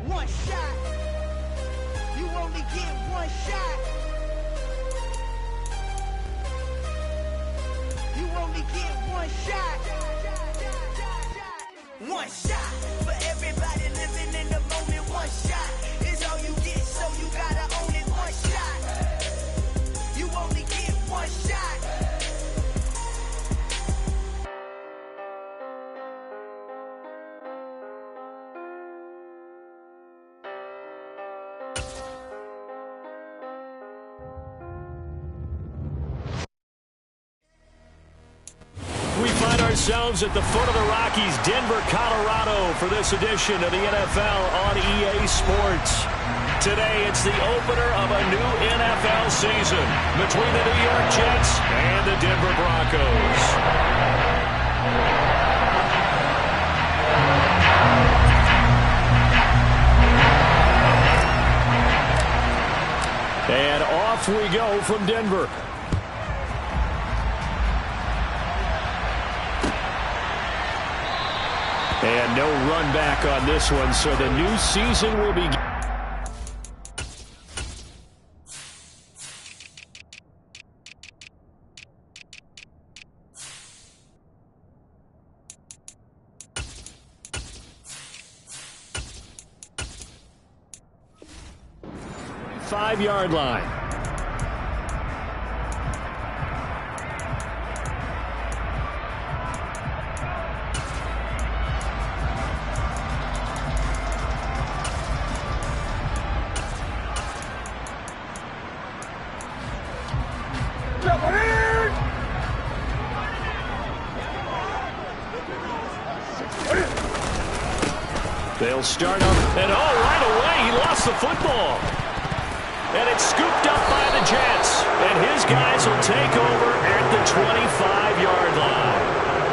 one shot. You only get one shot. You only get one shot. One shot for everybody living in the moment. One shot is all you get, so you gotta own it. One shot. You only get one shot. We find ourselves at the foot of the Rockies, Denver, Colorado, for this edition of the NFL on EA Sports. Today, it's the opener of a new NFL season between the New York Jets and the Denver Broncos. And off we go from Denver. And no run back on this one, so the new season will begin. Five-yard line. They'll start up, and right away, he lost the football. And it's scooped up by the Jets. And his guys will take over at the 25-yard line.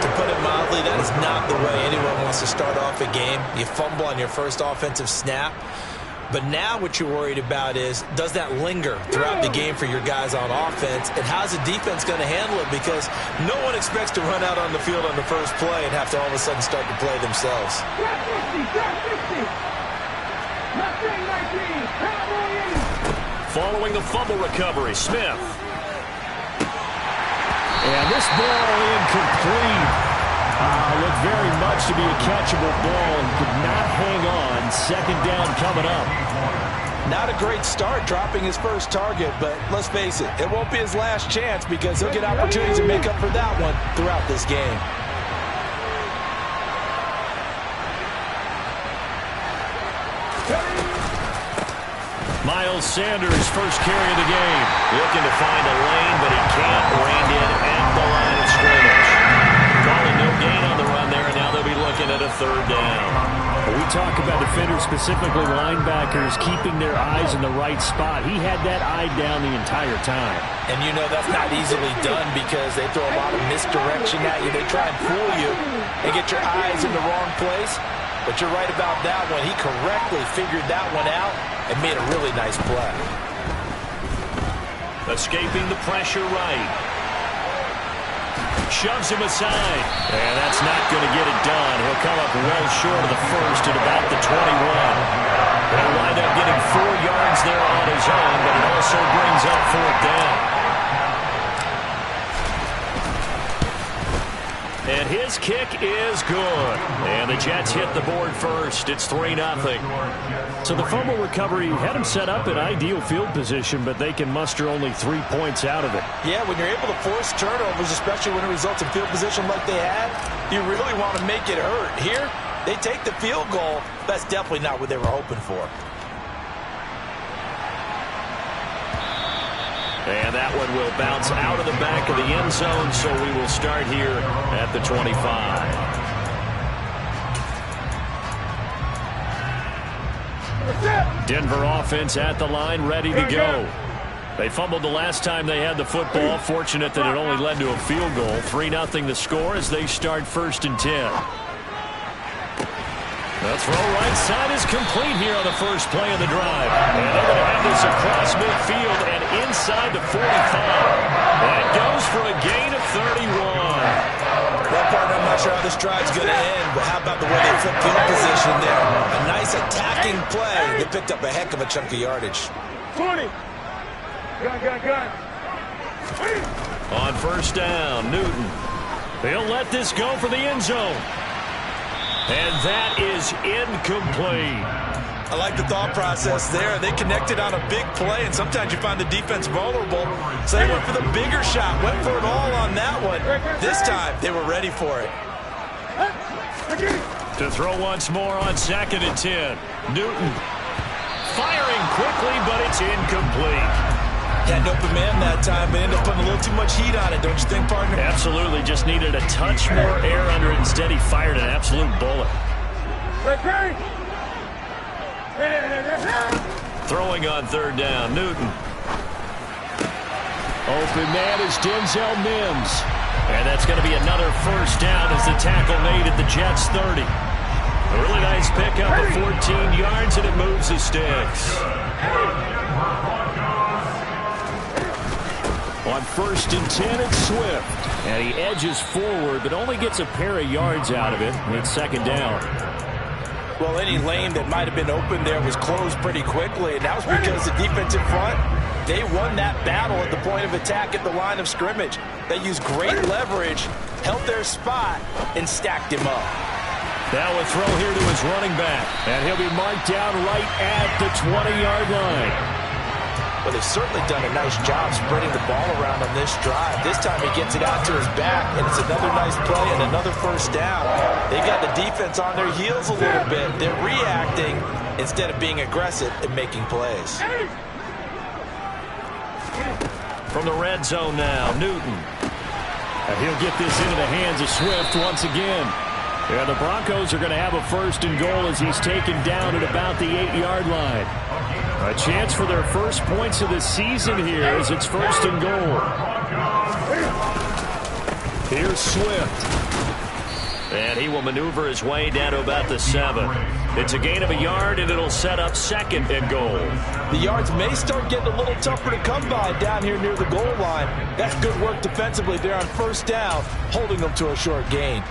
To put it mildly, that is not the way anyone wants to start off a game. You fumble on your first offensive snap. But now what you're worried about is, does that linger throughout the game for your guys on offense? And how's the defense going to handle it? Because no one expects to run out on the field on the first play and have to all of a sudden start to play themselves. Following the fumble recovery, Smith. And this ball incomplete. Looked very much to be a catchable ball and could not hang on. Second down coming up. Not a great start dropping his first target, but let's face it, it won't be his last chance because he'll get opportunities to make up for that one throughout this game. Miles Sanders, first carry of the game. Looking to find a lane, but he can't. Reined in at the line of scrimmage. Calling no gain on the run there, and now they'll be looking at a third down. We talk about defenders, specifically linebackers, keeping their eyes in the right spot. He had that eye down the entire time. And you know that's not easily done because they throw a lot of misdirection at you. They try and fool you and get your eyes in the wrong place. But you're right about that one. He correctly figured that one out and made a really nice play. Escaping the pressure right. Shoves him aside. And that's not going to get it done. He'll come up well short of the first at about the 21. He'll wind up getting 4 yards there on his own, but it also brings up fourth down. And his kick is good. And the Jets hit the board first. It's 3-0. So the fumble recovery had him set up in ideal field position, but they can muster only 3 points out of it. Yeah, when you're able to force turnovers, especially when it results in field position like they had, you really want to make it hurt. Here, they take the field goal. That's definitely not what they were hoping for. And that one will bounce out of the back of the end zone, so we will start here at the 25. Denver offense at the line, ready to go. They fumbled the last time they had the football. Fortunate that it only led to a field goal. 3-0 the score as they start 1st and 10. The throw right side is complete here on the first play of the drive. And they're going to have this across midfield and inside the 45. And it goes for a gain of 31. Well, partner, I'm not sure how this drive's going to end, but how about the way they flip field position there? A nice attacking play. They picked up a heck of a chunk of yardage. 20. Gun. On first down, Newton. He'll let this go for the end zone. And that is incomplete. I like the thought process there. They connected on a big play, and sometimes you find the defense vulnerable. So they went for the bigger shot, went for it all on that one. This time, they were ready for it. To throw once more on 2nd and 10. Newton firing quickly, but it's incomplete. Had an open man that time, but ended up putting a little too much heat on it, don't you think, partner? Absolutely. Just needed a touch more air under it. Instead, he fired an absolute bullet. Throwing on 3rd down, Newton. Open man is Denzel Mims. And that's going to be another first down as the tackle made at the Jets' 30. A really nice pickup of 14 yards, and it moves the sticks. On 1st and 10, it's Swift. And he edges forward, but only gets a pair of yards out of it. And it's 2nd down. Well, any lane that might have been open there was closed pretty quickly, and that was because the defense in front, they won that battle at the point of attack at the line of scrimmage. They used great leverage, held their spot, and stacked him up. Now a throw here to his running back, and he'll be marked down right at the 20-yard line. Well, they've certainly done a nice job spreading the ball around on this drive. This time he gets it out to his back, and it's another nice play and another first down. They've got the defense on their heels a little bit. They're reacting instead of being aggressive and making plays. From the red zone now, Newton. And he'll get this into the hands of Swift once again. Yeah, the Broncos are going to have a 1st and goal as he's taken down at about the 8-yard line. A chance for their first points of the season here as it's 1st and goal. Here's Swift. And he will maneuver his way down to about the 7. It's a gain of a yard, and it'll set up 2nd and goal. The yards may start getting a little tougher to come by down here near the goal line. That's good work defensively there on 1st down, holding them to a short gain.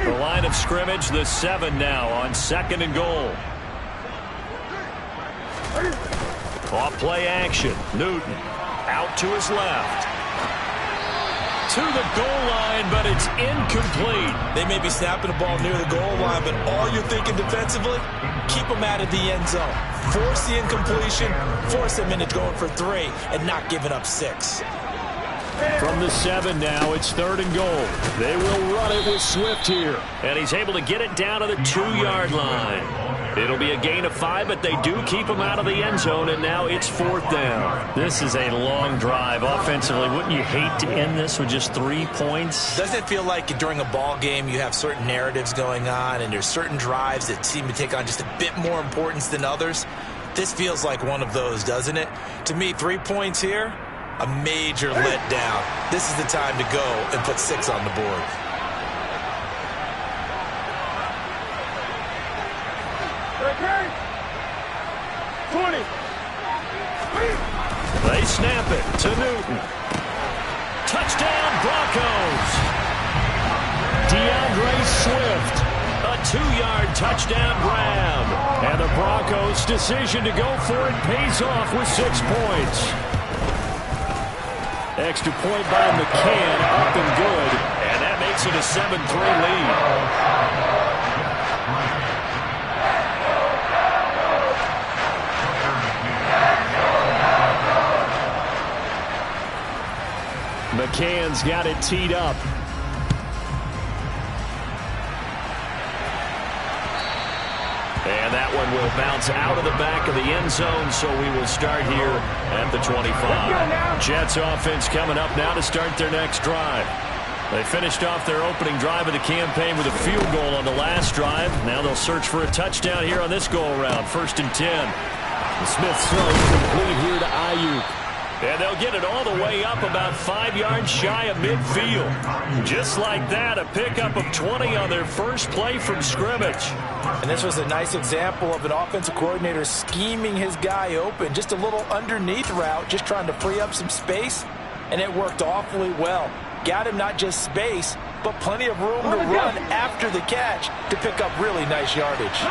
The line of scrimmage, the 7 now on 2nd and goal. Off play action. Newton out to his left. To the goal line, but it's incomplete. They may be snapping the ball near the goal line, but all you're thinking defensively, keep them out of the end zone. Force the incompletion, force them into going for 3, and not giving up 6. From the 7 now, it's 3rd and goal. They will run it with Swift here. And he's able to get it down to the 2-yard line. It'll be a gain of 5, but they do keep him out of the end zone, and now it's 4th down. This is a long drive offensively. Wouldn't you hate to end this with just 3 points? Doesn't it feel like during a ball game you have certain narratives going on, and there's certain drives that seem to take on just a bit more importance than others? This feels like one of those, doesn't it? To me, 3 points here, a major letdown. This is the time to go and put 6 on the board. They snap it to Newton. Touchdown, Broncos. DeAndre Swift. A 2-yard touchdown grab. And the Broncos' decision to go for it pays off with 6 points. Extra point by McCann, up and good. And that makes it a 7-3 lead. McCann's got it teed up. And that one will bounce out of the back of the end zone, so we will start here at the 25. Jets offense coming up now to start their next drive. They finished off their opening drive of the campaign with a field goal on the last drive. Now they'll search for a touchdown here on this go-around. 1st and 10. Smith throws complete here to Ayuk. And they'll get it all the way up about 5 yards shy of midfield. Just like that, a pickup of 20 on their first play from scrimmage. And this was a nice example of an offensive coordinator scheming his guy open. Just a little underneath route, just trying to free up some space. And it worked awfully well. Got him not just space, but plenty of room to run after the catch to pick up really nice yardage.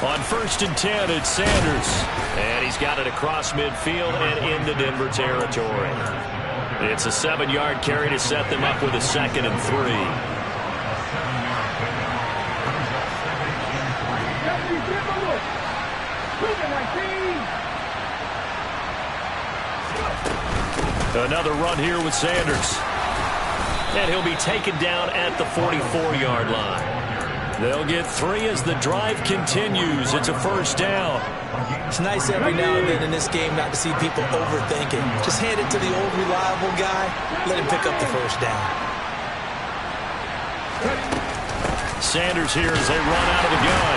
On 1st and 10, it's Sanders. And he's got it across midfield and into Denver territory. It's a 7-yard carry to set them up with a 2nd and 3. Another run here with Sanders. And he'll be taken down at the 44-yard line. They'll get 3 as the drive continues. It's a 1st down. It's nice every now and then in this game not to see people overthinking. Just hand it to the old reliable guy. Let him pick up the 1st down. Sanders here as they run out of the gun.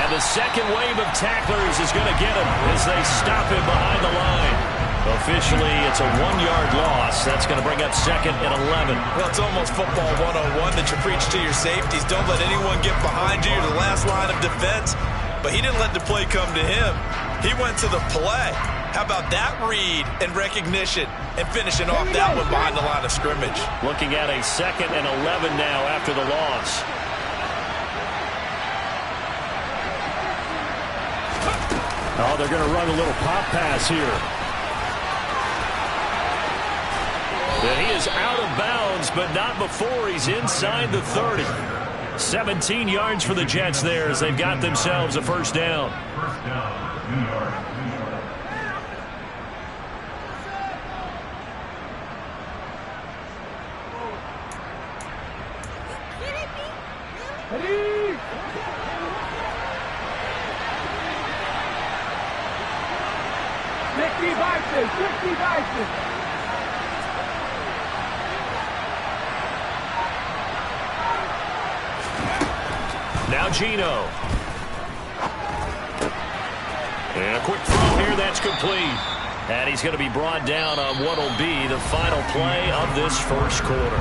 And the second wave of tacklers is going to get him as they stop him behind the line. Officially, it's a 1-yard loss. That's going to bring up 2nd and 11. Well, it's almost football 101 that you preach to your safeties. Don't let anyone get behind you. You're the last line of defense. But he didn't let the play come to him. He went to the play. How about that read and recognition and finishing off that one behind the line of scrimmage? Looking at a 2nd and 11 now after the loss. Oh, they're going to run a little pop pass here. And he is out of bounds, but not before he's inside the 30. 17 yards for the Jets there as they've got themselves a 1st down. Now Gino. And a quick throw here, that's complete. And he's going to be brought down on what will be the final play of this 1st quarter.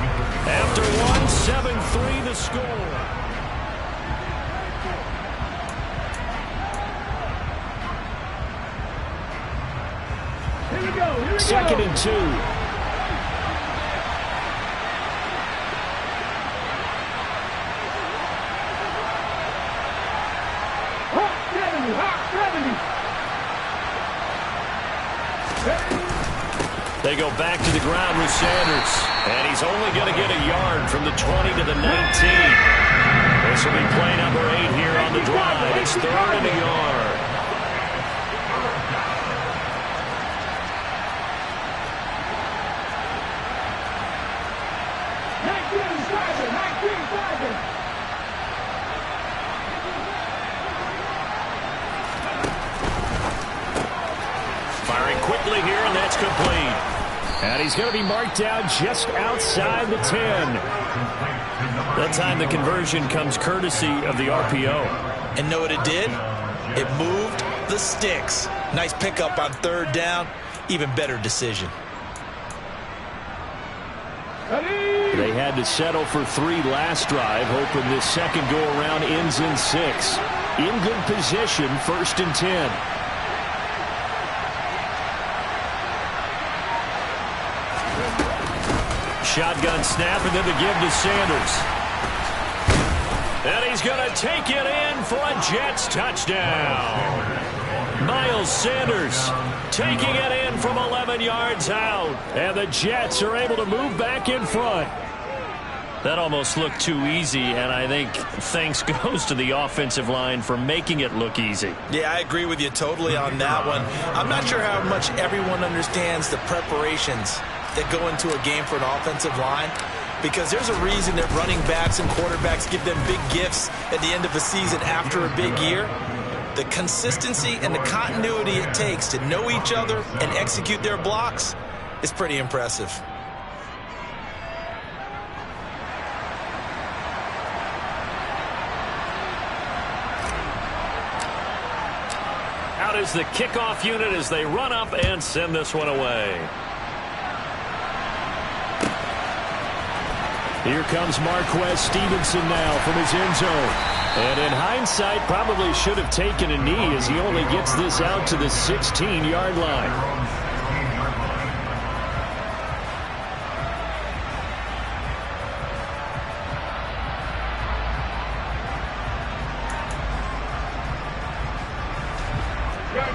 After 1, 7-3 the score. Here we go. 2nd and 2. They go back to the ground with Sanders. And he's only going to get a yard from the 20 to the 19. This will be play number 8 here on the drive. It's 3rd and a yard. Firing quickly here, and that's complete. And he's going to be marked down just outside the 10. That time the conversion comes courtesy of the RPO. And know what it did? It moved the sticks. Nice pickup on 3rd down. Even better decision. They had to settle for 3 last drive, hoping this second go-around ends in 6. In good position, 1st and 10. Shotgun snap, and then the give to Sanders. And he's going to take it in for a Jets touchdown. Miles Sanders taking it in from 11 yards out. And the Jets are able to move back in front. That almost looked too easy, and I think thanks goes to the offensive line for making it look easy. Yeah, I agree with you totally on that one. I'm not sure how much everyone understands the preparations that go into a game for an offensive line, because there's a reason that running backs and quarterbacks give them big gifts at the end of a season after a big year. The consistency and the continuity it takes to know each other and execute their blocks is pretty impressive. Out is the kickoff unit as they run up and send this one away. Here comes Marquez Stevenson now from his end zone. And in hindsight, probably should have taken a knee as he only gets this out to the 16-yard line.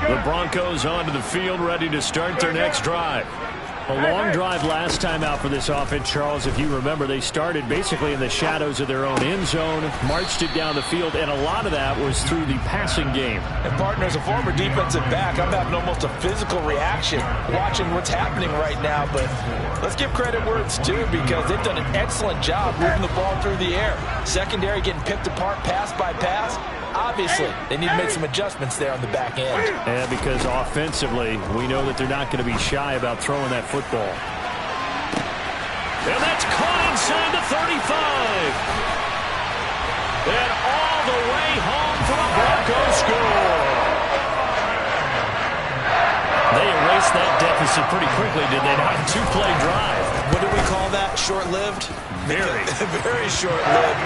The Broncos onto the field, ready to start their next drive. A long drive last time out for this offense, Charles. If you remember, they started basically in the shadows of their own end zone, marched it down the field, and a lot of that was through the passing game. And partner, as a former defensive back, I'm having almost a physical reaction watching what's happening right now. But let's give credit where it's due, because they've done an excellent job moving the ball through the air. Secondary getting picked apart pass by pass. Obviously, they need to make some adjustments there on the back end. And because offensively, we know that they're not going to be shy about throwing that football. And that's caught inside the 35. And all the way home for the Broncos score. They erased that deficit pretty quickly, did they not? Two-play drive. What do we call that? Short-lived? Very. Very short-lived.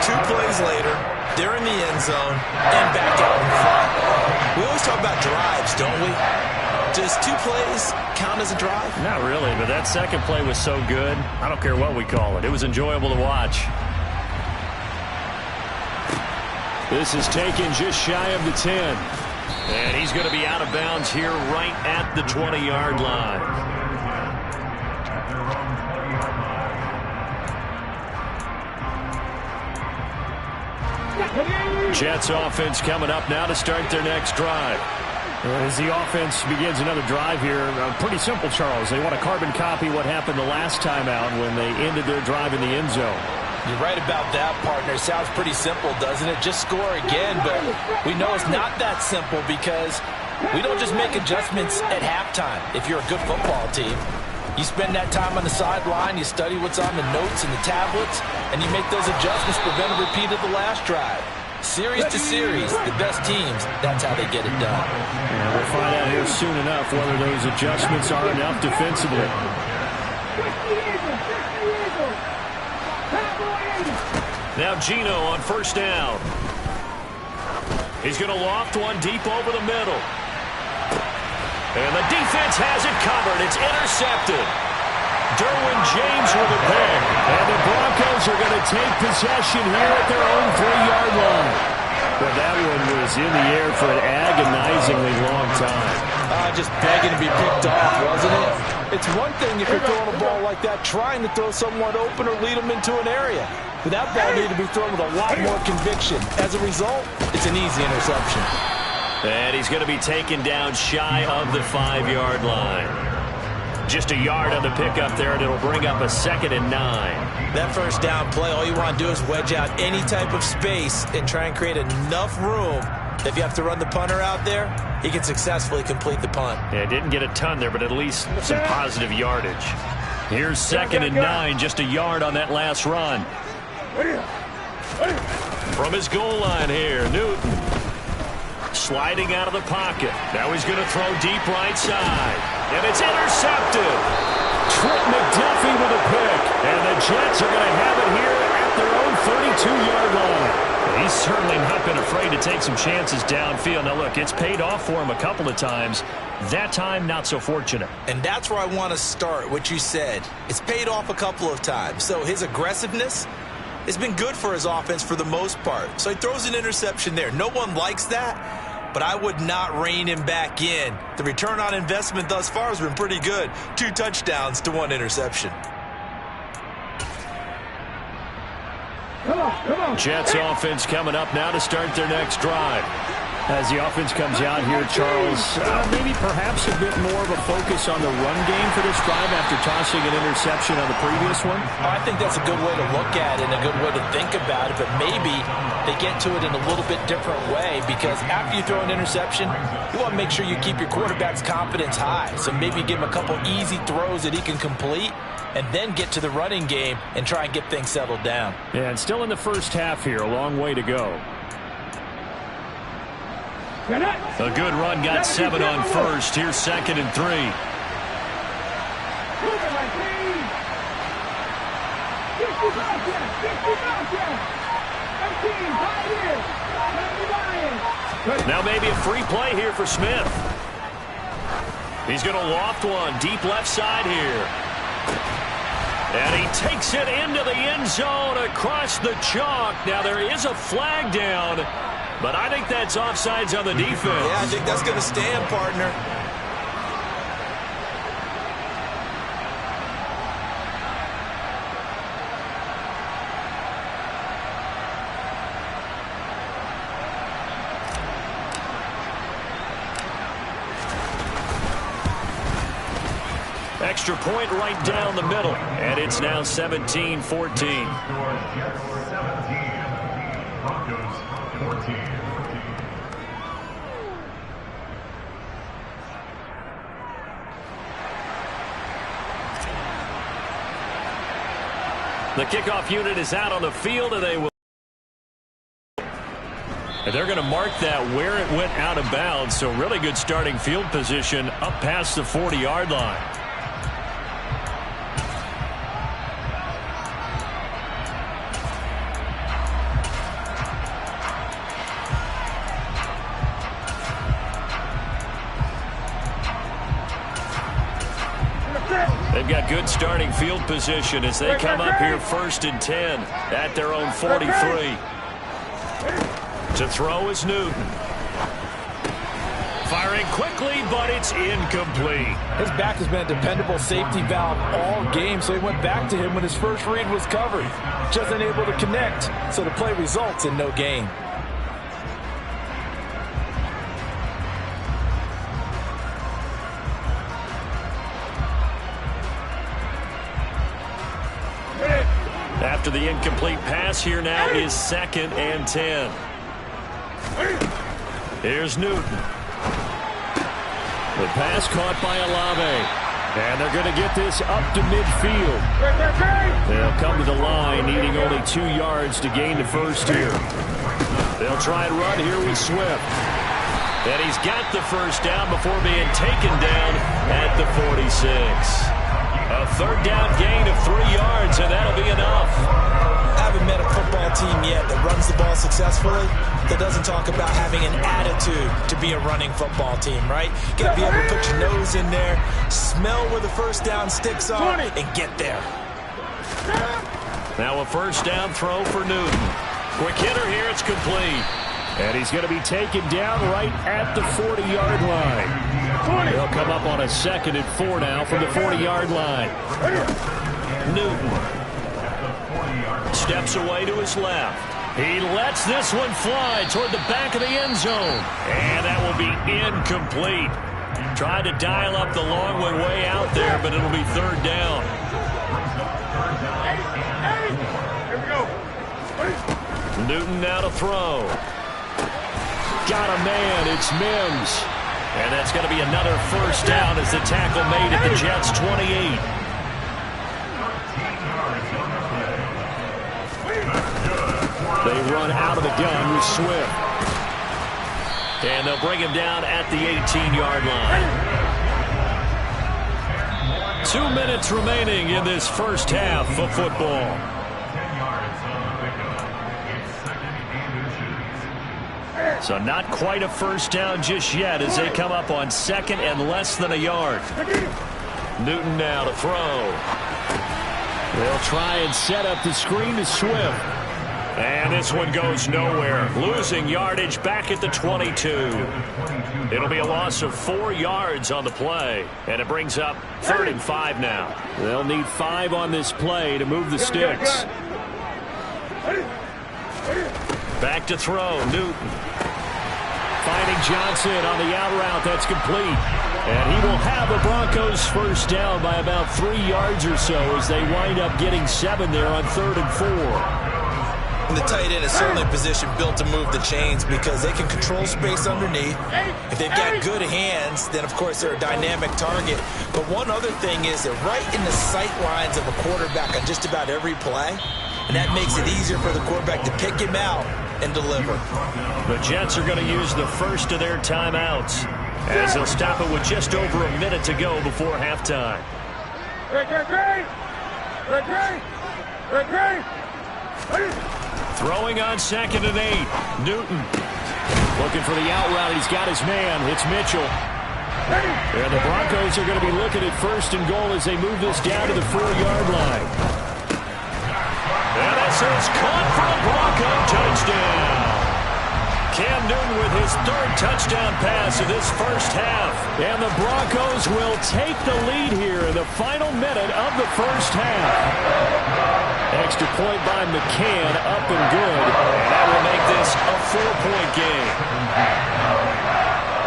2 plays later, they're in the end zone and back out in front. We always talk about drives, don't we? Does 2 plays count as a drive? Not really, but that second play was so good. I don't care what we call it. It was enjoyable to watch. This is taken just shy of the 10. And he's going to be out of bounds here right at the 20-yard line. Jets offense coming up now to start their next drive. As the offense begins another drive here, pretty simple, Charles. They want to carbon copy what happened the last time out when they ended their drive in the end zone. You're right about that, partner. Sounds pretty simple, doesn't it? Just score again, but we know it's not that simple because we don't just make adjustments at halftime if you're a good football team. You spend that time on the sideline, you study what's on the notes and the tablets, and you make those adjustments, prevent a repeat of the last drive. Series to series, the best teams, that's how they get it done. And we'll find out here soon enough whether those adjustments are enough defensively. Now Gino on first down. He's going to loft one deep over the middle. And the defense has it covered. It's intercepted. Derwin James with a pick. And the Broncos are going to take possession here at their own 3-yard line. But that one was in the air for an agonizingly long time. Just begging to be picked off, wasn't it? It's one thing if you're throwing a ball like that, trying to throw someone open or lead them into an area. But that ball needed to be thrown with a lot more conviction. As a result, it's an easy interception. And he's going to be taken down shy of the 5-yard line. Just a yard on the pickup there, and it'll bring up a 2nd and 9. That first down play, all you want to do is wedge out any type of space and try and create enough room that if you have to run the punter out there, he can successfully complete the punt. Yeah, didn't get a ton there, but at least some positive yardage. Here's 2nd and 9, just a yard on that last run. From his goal line here, Newton. Sliding out of the pocket. Now he's going to throw deep right side. And it's intercepted. Trent McDuffie with a pick. And the Jets are going to have it here at their own 32-yard line. He's certainly not been afraid to take some chances downfield. Now, look, it's paid off for him a couple of times. That time, not so fortunate. And that's where I want to start, what you said. It's paid off a couple of times. So his aggressiveness has been good for his offense for the most part. So he throws an interception there. No one likes that, but I would not rein him back in. The return on investment thus far has been pretty good. 2 touchdowns to 1 interception. Jets offense coming up now to start their next drive. As the offense comes out here, Charles, maybe perhaps a bit more of a focus on the run game for this drive after tossing an interception on the previous one? I think that's a good way to look at it and a good way to think about it, but maybe they get to it in a little bit different way because after you throw an interception, you want to make sure you keep your quarterback's confidence high. So maybe give him a couple easy throws that he can complete and then get to the running game and try and get things settled down. Yeah, and still in the first half here, a long way to go. A good run got 7 on first. Here's 2nd and 3. Now maybe a free play here for Smith. He's going to loft one deep left side here. And he takes it into the end zone across the chalk. Now there is a flag down, but I think that's offsides on the defense. Yeah, I think that's going to stand, partner. Extra point right down the middle, and it's now 17-14. The kickoff unit is out on the field, and they're going to mark that where it went out of bounds. So really good starting field position up past the 40-yard line. They've got good starting field position as they come up here 1st and 10 at their own 43. To throw is Newton. Firing quickly, but it's incomplete. His back has been a dependable safety valve all game, so he went back to him when his first read was covered. Just unable to connect, so the play results in no gain. After the incomplete pass, here now is 2nd and 10. Here's Newton. The pass caught by Olave. And they're going to get this up to midfield. They'll come to the line, needing only 2 yards to gain the first here. They'll try and run here with Swift. And he's got the first down before being taken down at the 46. A 3rd down gain of 3 yards, and that'll be enough. I haven't met a football team yet that runs the ball successfully that doesn't talk about having an attitude to be a running football team, right? You got to be able to put your nose in there, smell where the first down sticks are, and get there. Now a 1st down throw for Newton. Quick hitter here, it's complete. And he's going to be taken down right at the 40-yard line. They'll come up on a 2nd and 4 now from the 40-yard line. Newton steps away to his left. He lets this one fly toward the back of the end zone. And that will be incomplete. Tried to dial up the long one way out there, but it'll be 3rd down. Newton now to throw. Got a man, it's Mims. And that's going to be another 1st down as the tackle made at the Jets' 28. They run out of the gun with Swift. And they'll bring him down at the 18-yard line. 2 minutes remaining in this first half of football. So not quite a 1st down just yet as they come up on 2nd and less than a yard. Newton now to throw. They'll try and set up the screen to Swift. And this one goes nowhere. Losing yardage back at the 22. It'll be a loss of 4 yards on the play. And it brings up 3rd and 5 now. They'll need 5 on this play to move the sticks. Back to throw, Newton. Finding Johnson on the out route, that's complete. And he will have the Broncos 1st down by about 3 yards or so as they wind up getting 7 there on 3rd and 4. And the tight end is certainly a position built to move the chains because they can control space underneath. If they've got good hands, then of course they're a dynamic target. But one other thing is they're right in the sight lines of a quarterback on just about every play. And that makes it easier for the quarterback to pick him out and deliver. The Jets are going to use the first of their timeouts as they'll stop it with just over a minute to go before halftime. Throwing on 2nd and 8. Newton looking for the out route. He's got his man. It's Mitchell. And the Broncos are going to be looking at 1st and goal as they move this down to the 4-yard line. And this is caught for a Bronco touchdown. Cam Newton with his 3rd touchdown pass of this first half. And the Broncos will take the lead here in the final minute of the first half. Extra point by McCann, up and good. And that will make this a 4-point game.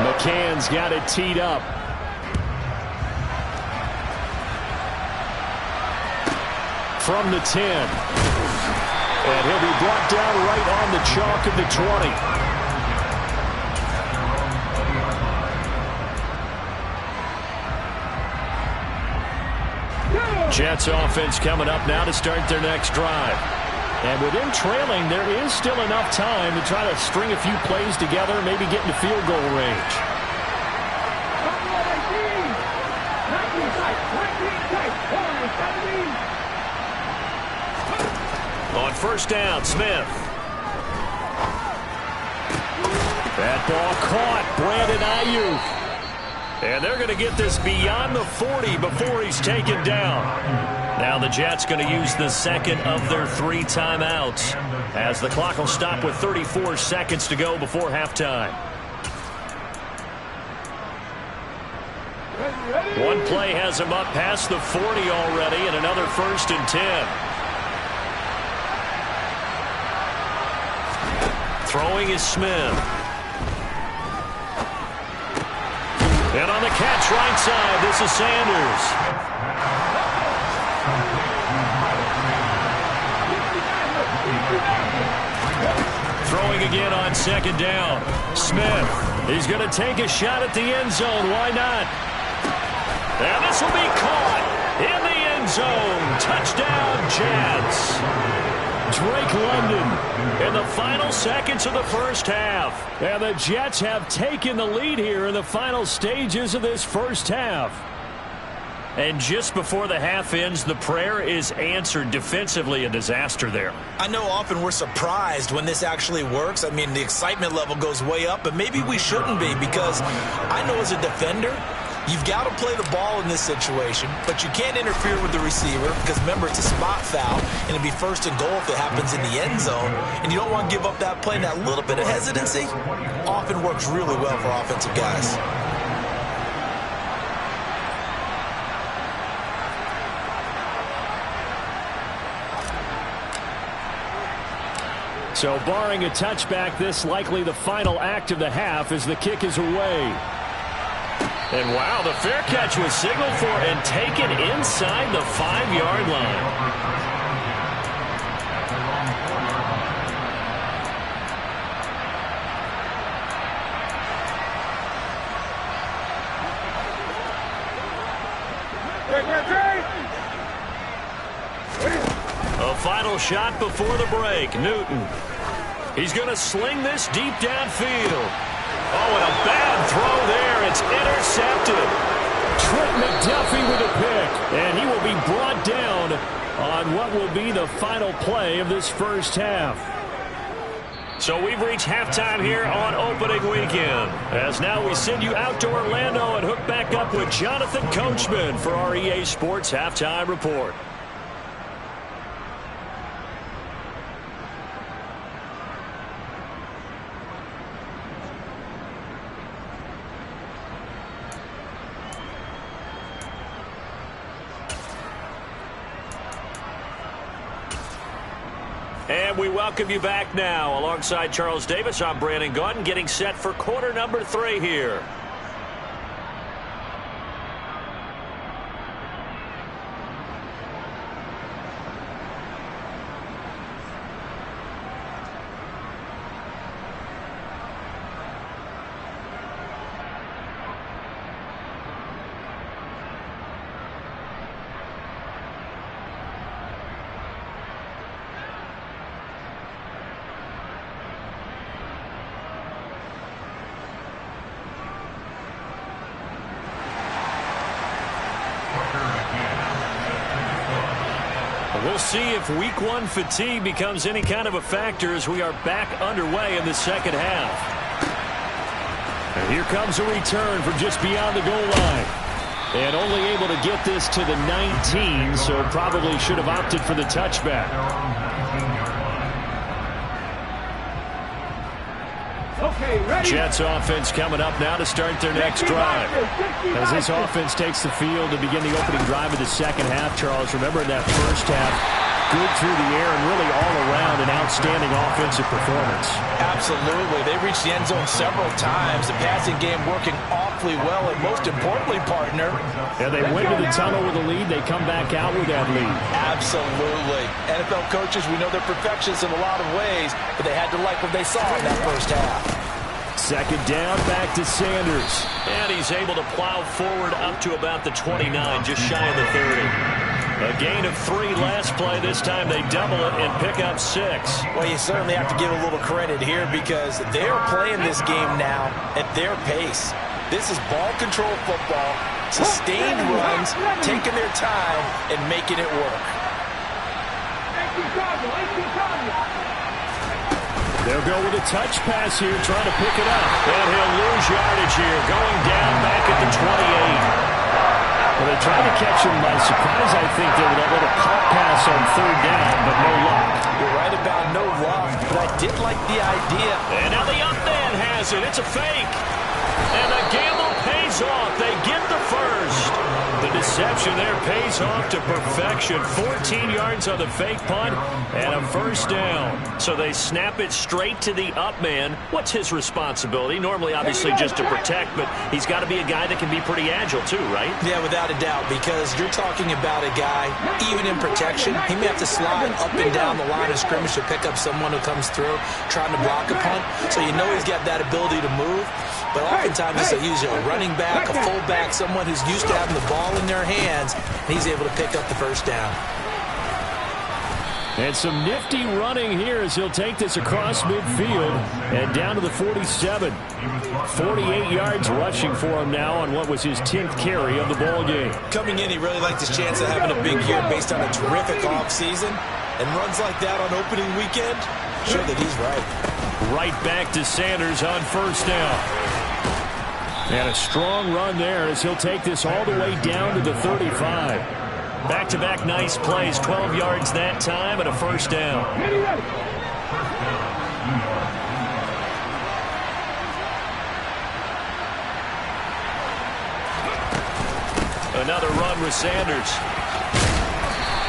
McCann's got it teed up. From the 10. And he'll be brought down right on the chalk of the 20. Jets offense coming up now to start their next drive. And with them trailing, there is still enough time to try to string a few plays together, maybe get into field goal range. On 1st down, Smith. That ball caught. Brandon Ayuk. And they're going to get this beyond the 40 before he's taken down. Now the Jets going to use the 2nd of their 3 timeouts as the clock will stop with 34 seconds to go before halftime. One play has him up past the 40 already, and another 1st and 10. Throwing is Smith. And on the catch right side, this is Sanders. Throwing again on 2nd down. Smith, he's going to take a shot at the end zone. Why not? And this will be caught in the end zone. Touchdown, Jets. Drake London in the final seconds of the first half. And the Jets have taken the lead here in the final stages of this first half. And just before the half ends, the prayer is answered. Defensively, a disaster there. I know often we're surprised when this actually works. I mean, the excitement level goes way up, but maybe we shouldn't be, because I know as a defender, you've got to play the ball in this situation, but you can't interfere with the receiver because, remember, it's a spot foul, and it'd be 1st and goal if it happens in the end zone, and you don't want to give up that play. And that little bit of hesitancy often works really well for offensive guys. So barring a touchback, this likely the final act of the half as the kick is away. And wow, the fair catch was signaled for and taken inside the 5-yard line. A final shot before the break. Newton. He's going to sling this deep downfield. Oh, and a bad throw there. It's intercepted. Trent McDuffie with a pick. And he will be brought down on what will be the final play of this first half. So we've reached halftime here on opening weekend. As now we send you out to Orlando and hook back up with Jonathan Coachman for our EA Sports Halftime Report. And we welcome you back now. Alongside Charles Davis, I'm Brandon Gaudin, getting set for quarter number 3 here. We'll see if week one fatigue becomes any kind of a factor as we are back underway in the second half. And here comes a return from just beyond the goal line. And only able to get this to the 19, so probably should have opted for the touchback. Jets offense coming up now to start their next drive. As this offense takes the field to begin the opening drive of the second half, Charles, remember in that first half, good through the air and really all around an outstanding offensive performance. Absolutely. They reached the end zone several times. The passing game working awfully well, and most importantly, partner. Yeah, they went to the tunnel with a lead. They come back out with that lead. Absolutely. NFL coaches, we know they're perfectionists in a lot of ways, but they had to like what they saw in that first half. Second down, back to Sanders. And he's able to plow forward up to about the 29, just shy of the 30. A gain of 3 last play. This time they double it and pick up 6. Well, you certainly have to give a little credit here because they're playing this game now at their pace. This is ball control football, sustained runs, taking their time, and making it work. They'll go with a touch pass here, trying to pick it up. And he'll lose yardage here, going down back at the 28. Well, they tried to catch him by surprise, I think, there with that little pop pass on third down, but no luck. You're right about no luck, but I did like the idea. And now the up man has it. It's a fake. And the gamble pays off. They get the first. The deception there pays off to perfection. 14 yards on the fake punt and a first down. So they snap it straight to the up man. What's his responsibility? Normally, obviously, just to protect, but he's got to be a guy that can be pretty agile too, right? Yeah, without a doubt, because you're talking about a guy, even in protection, he may have to slide up and down the line of scrimmage to pick up someone who comes through trying to block a punt. So you know he's got that ability to move. But oftentimes it's usually a running back, a fullback, someone who's used to having the ball in their hands, and he's able to pick up the first down. And some nifty running here as he'll take this across midfield and down to the 47. 48 yards rushing for him now on what was his 10th carry of the ball game. Coming in, he really liked his chance of having a big year based on a terrific offseason. And runs like that on opening weekend show that he's right. Right back to Sanders on first down. And a strong run there as he'll take this all the way down to the 35. Back-to-back nice plays, 12 yards that time and a first down. Another run with Sanders.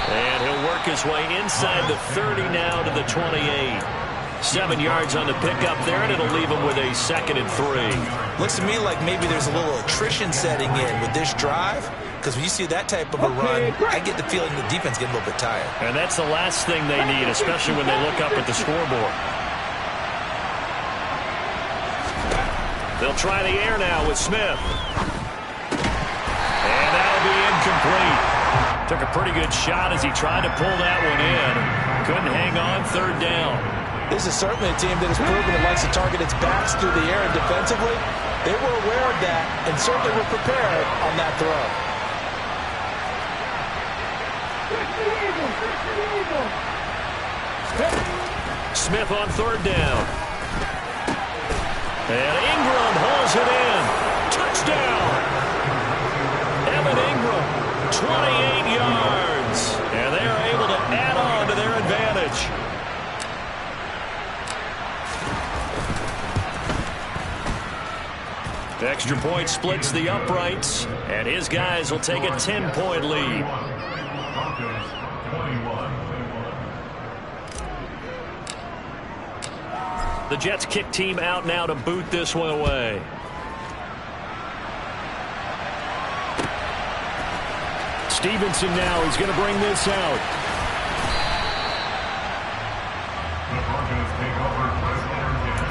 And he'll work his way inside the 30 now to the 28. 7 yards on the pickup there, and it'll leave him with a 2nd and 3. Looks to me like maybe there's a little attrition setting in with this drive, because when you see that type of a run, I get the feeling the defense gets a little bit tired. And that's the last thing they need, especially when they look up at the scoreboard. They'll try the air now with Smith. And that'll be incomplete. Took a pretty good shot as he tried to pull that one in. Couldn't hang on, third down. This is certainly a team that has proven it likes to target its backs through the air and defensively. They were aware of that and certainly were prepared on that throw. Smith on third down. And Ingram hauls it in. Touchdown. Evan Ingram, 28 yards. And they are able to add on to their advantage. The extra point splits the uprights, and his guys will take a 10-point lead. The Jets kick team out now to boot this one away. Stevenson now, he's going to bring this out. The Broncos take over first and 10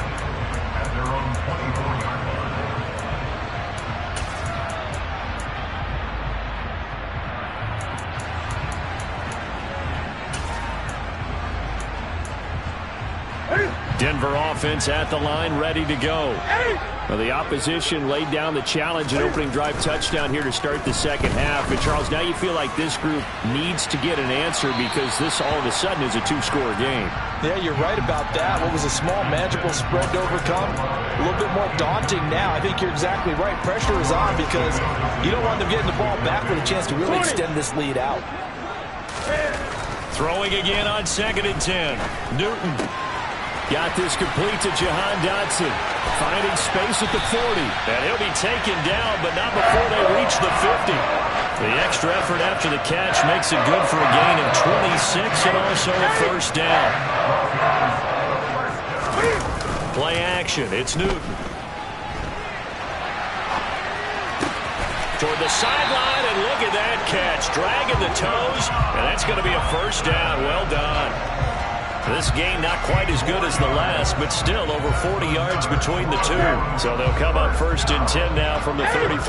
at their own 24-yard line. Denver offense at the line, ready to go. Well, the opposition laid down the challenge, an opening drive touchdown here to start the second half. And, Charles, now you feel like this group needs to get an answer because this all of a sudden is a two-score game. Yeah, you're right about that. What was a small, manageable spread to overcome, a little bit more daunting now. I think you're exactly right. Pressure is on because you don't want them getting the ball back with a chance to really extend this lead out. Throwing again on 2nd and 10. Newton got this complete to Jahan Dotson. Finding space at the 40. And he'll be taken down, but not before they reach the 50. The extra effort after the catch makes it good for a gain of 26 and also a first down. Play action. It's Newton. Toward the sideline, and look at that catch. Dragging the toes, and that's going to be a first down. Well done. This game not quite as good as the last, but still over 40 yards between the two. So they'll come up 1st and 10 now from the 33.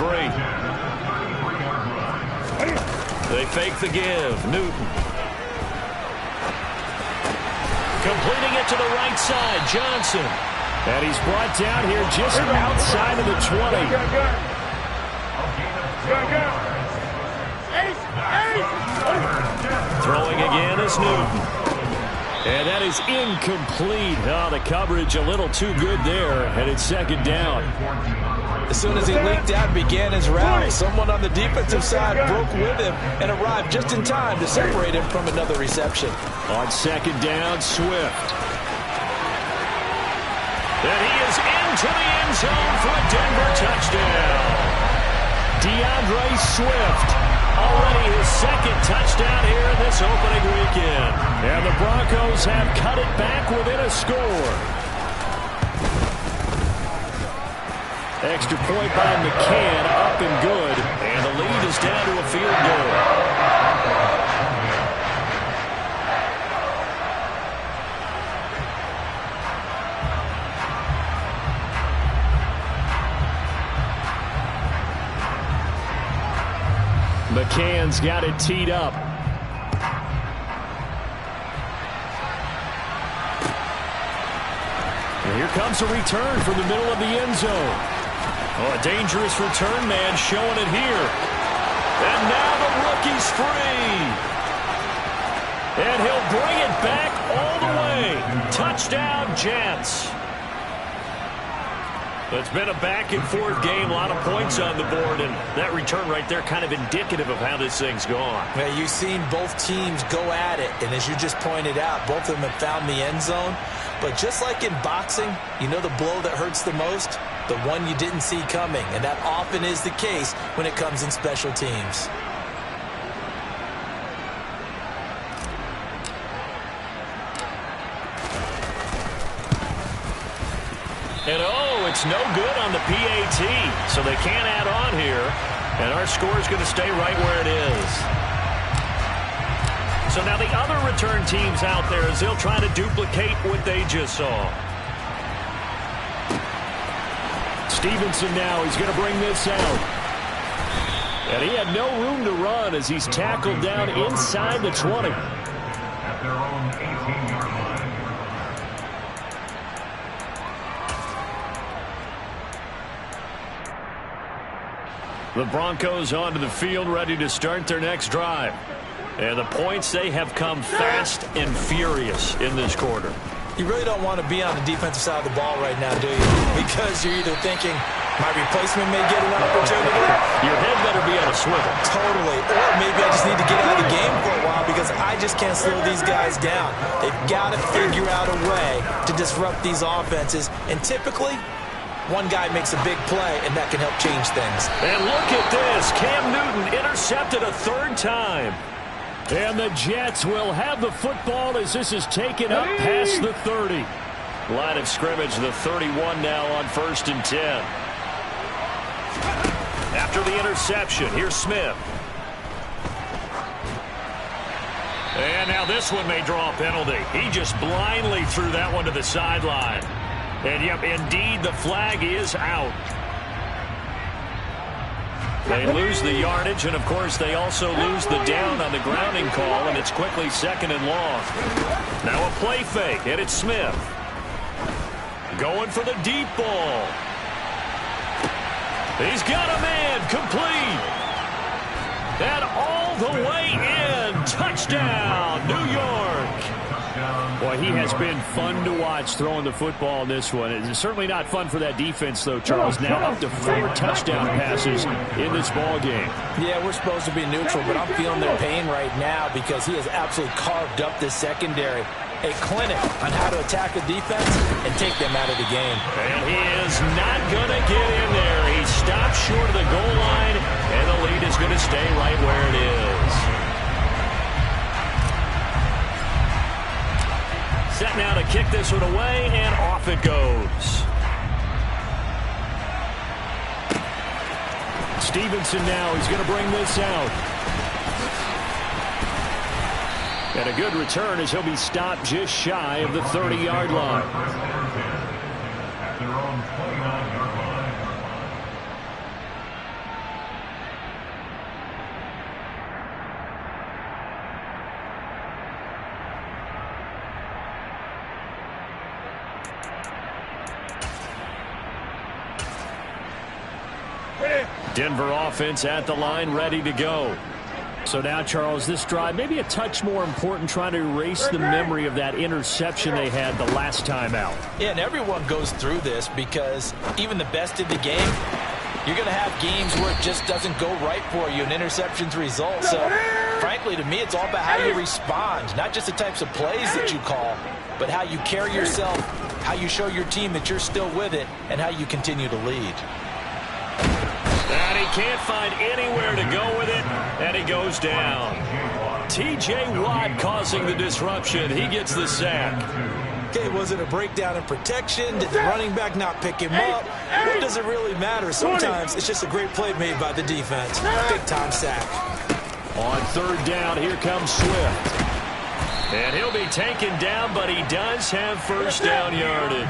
They fake the give. Newton. Completing it to the right side. Johnson. And he's brought down here just outside of the 20. Throwing again is Newton. And that is incomplete. Oh, the coverage a little too good there, and it's 2nd down. As soon as he leaked out and began his route, someone on the defensive side broke with him and arrived just in time to separate him from another reception. On 2nd down, Swift. And he is into the end zone for a Denver touchdown. DeAndre Swift, already his 2nd touchdown here in this opening weekend. And the Broncos have cut it back within a score. Extra point by McCann, up and good. And the lead is down to a field goal. McCann's got it teed up. And here comes a return from the middle of the end zone. Oh, a dangerous return man showing it here. And now the rookie's free. And he'll bring it back all the way. Touchdown, Jets. It's been a back-and-forth game, a lot of points on the board, and that return right there kind of indicative of how this thing's gone. Yeah, you've seen both teams go at it, and as you just pointed out, both of them have found the end zone. But just like in boxing, you know the blow that hurts the most? The one you didn't see coming, and that often is the case when it comes in special teams. And oh, it's no good on the PAT, so they can't add on here. And our score is going to stay right where it is. So now the other return teams out there as they'll try to duplicate what they just saw. Stevenson now, he's going to bring this out. And he had no room to run as he's tackled down inside the 20. At their own 18-yard line. The Broncos onto the field, ready to start their next drive. And the points, they have come fast and furious in this quarter. You really don't want to be on the defensive side of the ball right now, do you? Because you're either thinking, my replacement may get an opportunity. Your head better be on a swivel. Totally. Or maybe I just need to get out of the game for a while because I just can't slow these guys down. They've got to figure out a way to disrupt these offenses. And typically, one guy makes a big play, and that can help change things. And look at this. Cam Newton intercepted a 3rd time. And the Jets will have the football as this is taken up past the 30. Line of scrimmage, the 31 now on 1st and 10. After the interception, here's Smith. And now this one may draw a penalty. He just blindly threw that one to the sideline. And, yep, indeed, the flag is out. They lose the yardage, and, of course, they also lose the down on the grounding call, and it's quickly 2nd and long. Now a play fake, and it's Smith. Going for the deep ball. He's got a man, complete. And all the way in. Touchdown, New York. Boy, he has been fun to watch throwing the football in this one. It's certainly not fun for that defense, though, Charles. Now up to 4 touchdown passes in this ball game. Yeah, we're supposed to be neutral, but I'm feeling their pain right now because he has absolutely carved up this secondary. A clinic on how to attack the defense and take them out of the game. And he is not going to get in there. He stopped short of the goal line, and the lead is going to stay right where it is. Set now to kick this one away, and off it goes. Stevenson now, he's going to bring this out. And a good return as he'll be stopped just shy of the 30-yard line. At their own 29-yard line. Denver offense at the line, ready to go. So now, Charles, this drive maybe a touch more important, trying to erase the memory of that interception they had the last time out. Yeah, and everyone goes through this because even the best in the game, you're going to have games where it just doesn't go right for you and interceptions result. So, frankly, to me, it's all about how you respond, not just the types of plays that you call, but how you carry yourself, how you show your team that you're still with it, and how you continue to lead. And he can't find anywhere to go with it, and he goes down. T.J. Watt causing the disruption. He gets the sack. Okay, was it a breakdown in protection? Did the running back not pick him up? What does it really matter? Sometimes it's just a great play made by the defense. Big-time sack. On third down, here comes Swift. And he'll be taken down, but he does have first down yardage.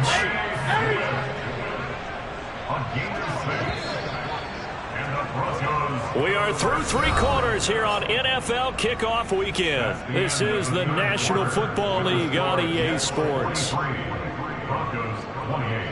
We are through 3 quarters here on NFL Kickoff Weekend. This is the National Football League on EA Sports. Broncos 28.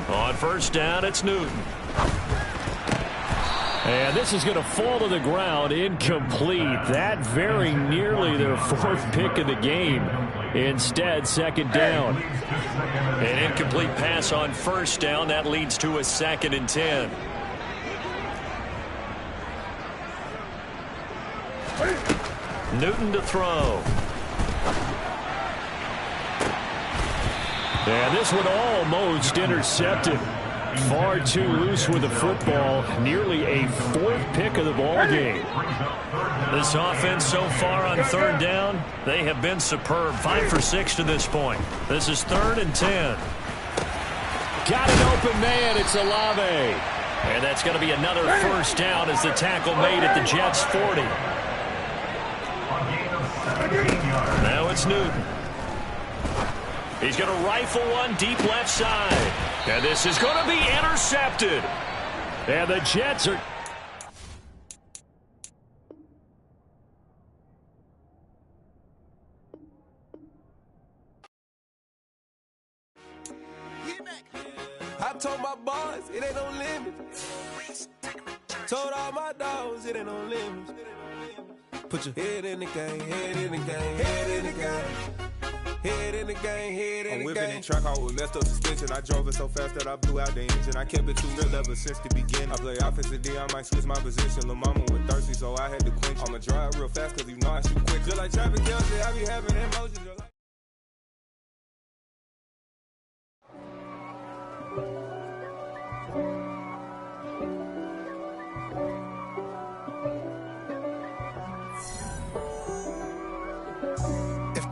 On first down, it's Newton. And this is going to fall to the ground, incomplete. That very nearly their 4th pick of the game. Instead, second down. An incomplete pass on first down. That leads to a 2nd and 10. Newton to throw. And this one almost intercepted. Far too loose with the football. Nearly a 4th pick of the ball game. This offense so far on third down, they have been superb. 5 for 6 to this point. This is 3rd and 10. Got an open man. It's Olave. And that's going to be another first down as the tackle made at the Jets' 40. Now it's Newton. He's going to rifle one deep left side. And this is going to be intercepted. And the Jets are... I told my boys, it ain't no limit. Told all my dogs, it ain't no limit. Put your head in the game, head in the game, head in the game. Head in the game, head in I'm the whipping game. and track out with messed up suspension. I drove it so fast that I blew out the engine. I kept it too real ever since the beginning. I play offensive D, I might switch my position. Lil' mama was thirsty, so I had to quench. I'ma drive real fast cause you know I shoot quick. Just like Travis Kelsey, I be having emotions.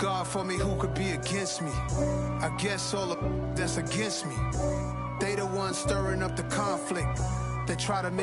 God for me, who could be against me? I guess all the that's against me. They the ones stirring up the conflict. They try to make